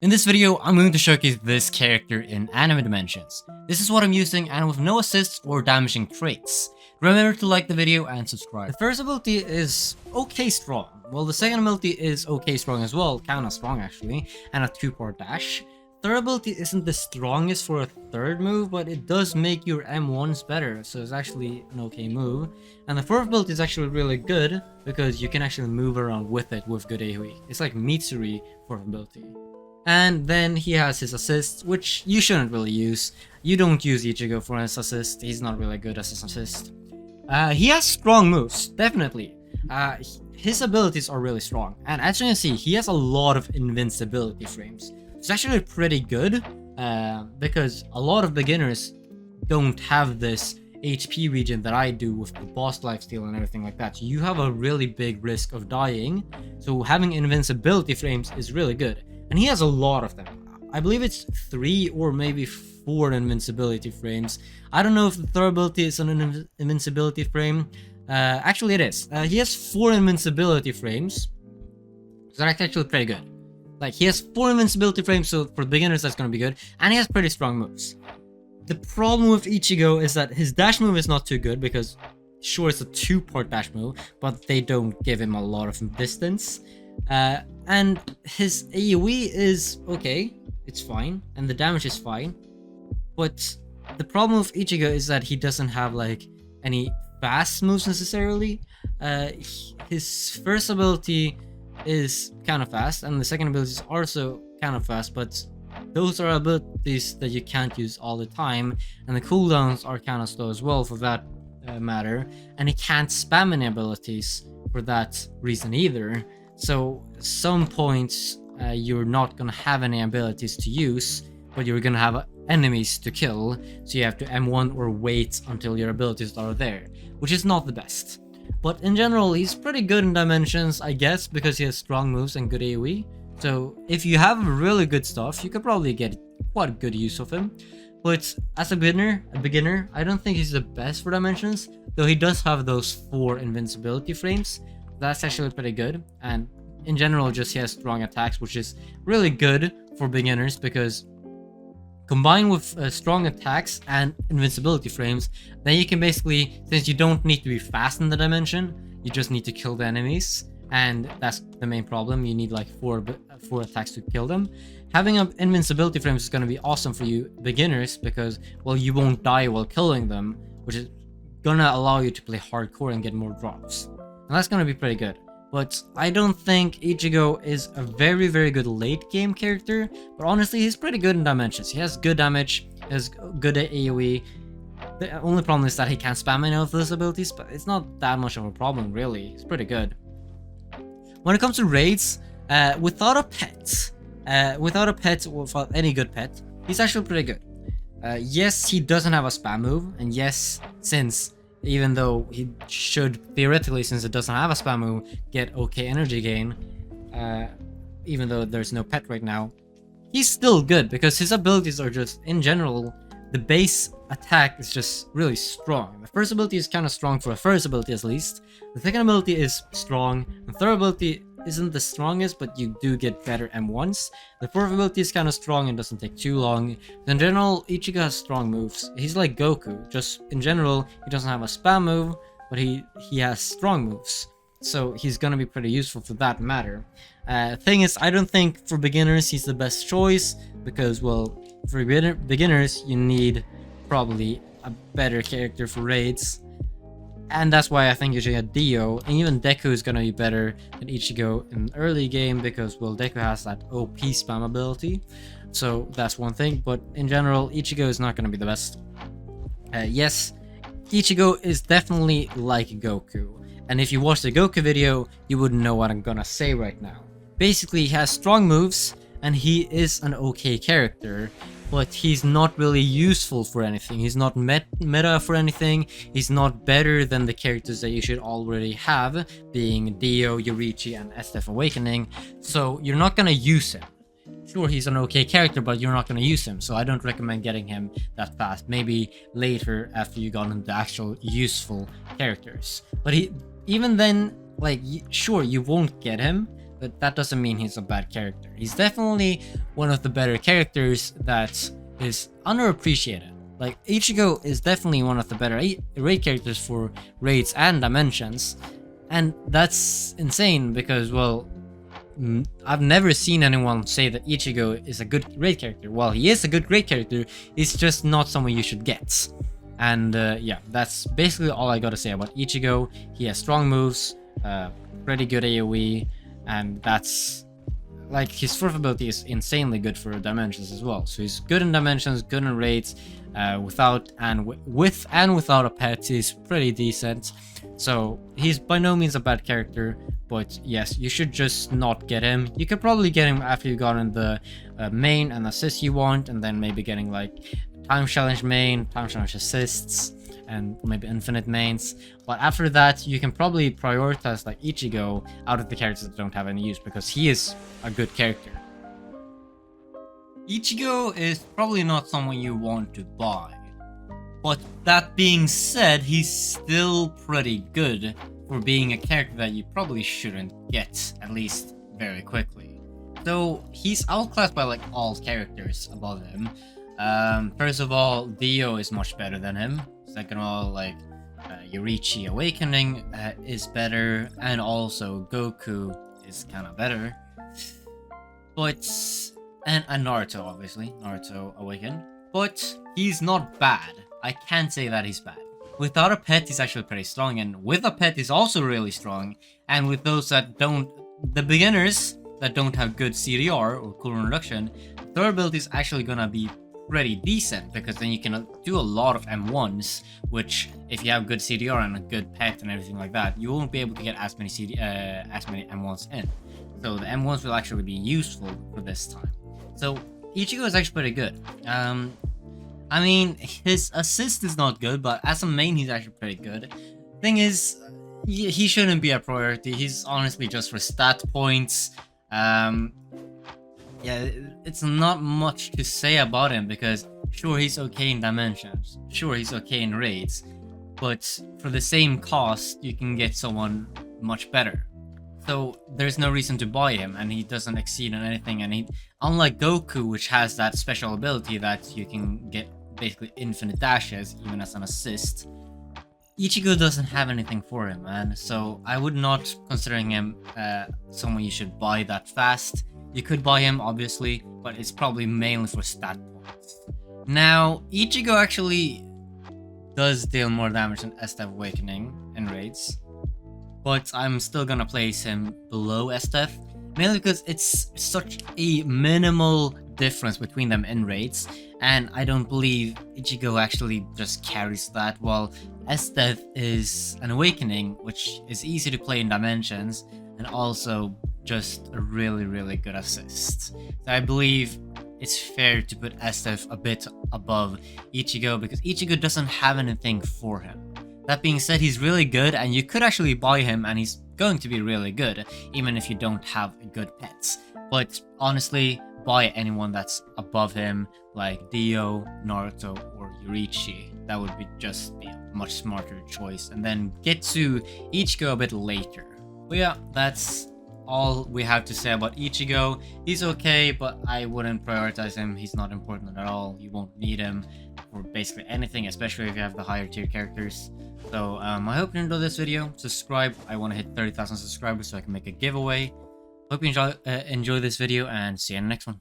In this video, I'm going to showcase this character in anime dimensions. This is what I'm using and with no assists or damaging traits. Remember to like the video and subscribe. The first ability is okay strong. Well, the second ability is okay strong as well, kinda strong actually, and a 2-part dash. Third ability isn't the strongest for a third move, but it does make your M1s better, so it's actually an okay move. And the fourth ability is actually really good, because you can actually move around with it with good AoE. It's like Mitsuri fourth ability. And then he has his assists, which you shouldn't really use. You don't use Ichigo for his assist, he's not really good as his assist. He has strong moves, definitely. His abilities are really strong, and as you can see, he has a lot of invincibility frames. It's actually pretty good, because a lot of beginners don't have this HP regen that I do with the boss lifesteal and everything like that. So you have a really big risk of dying, so having invincibility frames is really good. And he has a lot of them. I believe it's 3 or maybe 4 invincibility frames. I don't know if the third ability is an invincibility frame. Actually it is. He has 4 invincibility frames, so that's actually pretty good. Like, he has 4 invincibility frames, so for beginners that's gonna be good, and he has pretty strong moves. The problem with Ichigo is that his dash move is not too good, because sure, it's a 2-part dash move, but they don't give him a lot of distance. And his AoE is okay, it's fine, and the damage is fine. But the problem with Ichigo is that he doesn't have like any fast moves necessarily. His first ability is kind of fast, and the second ability is also kind of fast, but those are abilities that you can't use all the time, and the cooldowns are kind of slow as well for that matter, and he can't spam any abilities for that reason either. So some points you're not gonna have any abilities to use, but you're gonna have enemies to kill, so you have to M1 or wait until your abilities are there, which is not the best. But in general, he's pretty good in dimensions, I guess, because he has strong moves and good AoE. So if you have really good stuff, you could probably get quite good use of him. But as a beginner, I don't think he's the best for dimensions, though he does have those 4 invincibility frames. That's actually pretty good, and in general just he has strong attacks, which is really good for beginners, because combined with strong attacks and invincibility frames, then you can basically, since you don't need to be fast in the dimension, you just need to kill the enemies, and that's the main problem. You need like 4 attacks to kill them. Having an invincibility frames is going to be awesome for you beginners, because, well, you won't die while killing them, which is gonna allow you to play hardcore and get more drops. And that's gonna be pretty good. But I don't think Ichigo is a very good late game character, but honestly he's pretty good in dimensions. He has good damage, he has good AoE. The only problem is that he can't spam any of those abilities, but it's not that much of a problem really. It's pretty good. When it comes to raids, without a pet, without any good pet, he's actually pretty good. Yes, he doesn't have a spam move, and yes, since even though he should theoretically, since it doesn't have a spam move, get okay energy gain, even though there's no pet right now, he's still good because his abilities are just, in general, the base attack is just really strong. The first ability is kind of strong for a first ability at least. The second ability is strong. The third ability isn't the strongest, but you do get better M1s. The fourth ability is kind of strong and doesn't take too long. In general, Ichigo has strong moves. He's like Goku, just in general, he doesn't have a spam move, but he has strong moves. So he's gonna be pretty useful for that matter. Thing is, I don't think for beginners he's the best choice, because, well, for beginners you need probably a better character for raids. And that's why I think you should get Dio, and even Deku is gonna be better than Ichigo in early game, because, well, Deku has that OP spam ability. So that's one thing, but in general, Ichigo is not gonna be the best. Yes, Ichigo is definitely like Goku, and if you watch the Goku video, you wouldn't know what I'm gonna say right now. Basically, he has strong moves, and he is an okay character, but he's not really useful for anything. He's not meta for anything. He's not better than the characters that you should already have, being Dio, Yoriichi, and STF Awakening, so you're not gonna use him. Sure, he's an okay character, but you're not gonna use him, so I don't recommend getting him that fast. Maybe later after you got into actual useful characters. But even then, like, sure, you won't get him, but that doesn't mean he's a bad character. He's definitely one of the better characters that is underappreciated. Like, Ichigo is definitely one of the better raid characters for raids and dimensions. And that's insane because, well, I've never seen anyone say that Ichigo is a good raid character. Well, he is a good raid character, he's just not someone you should get. And yeah, that's basically all I gotta say about Ichigo. He has strong moves, pretty good AoE, and that's... like, his survivability is insanely good for dimensions as well. So he's good in dimensions, good in raids, without and without a pet, he's pretty decent. So he's by no means a bad character, but yes, you should just not get him. You could probably get him after you've gotten the main and assist you want, and then maybe getting like time challenge main, time challenge assists, and maybe infinite mains. But after that, you can probably prioritize like Ichigo out of the characters that don't have any use, because he is a good character. Ichigo is probably not someone you want to buy. But that being said, he's still pretty good for being a character that you probably shouldn't get, at least very quickly. So he's outclassed by like all characters above him. First of all, Dio is much better than him. Second of all, like Yorichi Awakening is better, and also Goku is kind of better. But and Naruto, obviously, Naruto Awaken. But he's not bad. I can't say that he's bad. Without a pet, he's actually pretty strong, and with a pet, he's also really strong. And with those that don't, the beginners that don't have good CDR or cooldown reduction, durability is actually gonna be pretty decent, because then you can do a lot of M1s, which if you have good CDR and a good pet and everything like that, you won't be able to get as many M1s in. So the M1s will actually be useful for this time. So Ichigo is actually pretty good. I mean, his assist is not good, but as a main, he's actually pretty good. Thing is, he shouldn't be a priority. He's honestly just for stat points. Yeah, it's not much to say about him, because sure, he's okay in dimensions, sure, he's okay in raids, but for the same cost, you can get someone much better. So there's no reason to buy him, and he doesn't exceed on anything, and he, unlike Goku, which has that special ability that you can get basically infinite dashes, even as an assist, Ichigo doesn't have anything for him, man. So I would not consider him someone you should buy that fast. You could buy him, obviously, but it's probably mainly for stat points. Now, Ichigo actually does deal more damage than SDF Awakening in raids, but I'm still gonna place him below SDF, mainly because it's such a minimal difference between them in raids, and I don't believe Ichigo actually just carries that, while SDF is an Awakening, which is easy to play in dimensions, and also just a really, really good assist. So I believe it's fair to put SDF a bit above Ichigo, because Ichigo doesn't have anything for him. That being said, he's really good, and you could actually buy him, and he's going to be really good, even if you don't have good pets. But honestly, buy anyone that's above him, like Dio, Naruto, or Yorichi. That would be just a much smarter choice, and then get to Ichigo a bit later. But yeah, that's all we have to say about Ichigo. He's okay, but I wouldn't prioritize him. He's not important at all. You won't need him for basically anything, especially if you have the higher tier characters. So I hope you enjoyed this video. Subscribe. I want to hit 30,000 subscribers so I can make a giveaway. Hope you enjoy this video, and see you in the next one.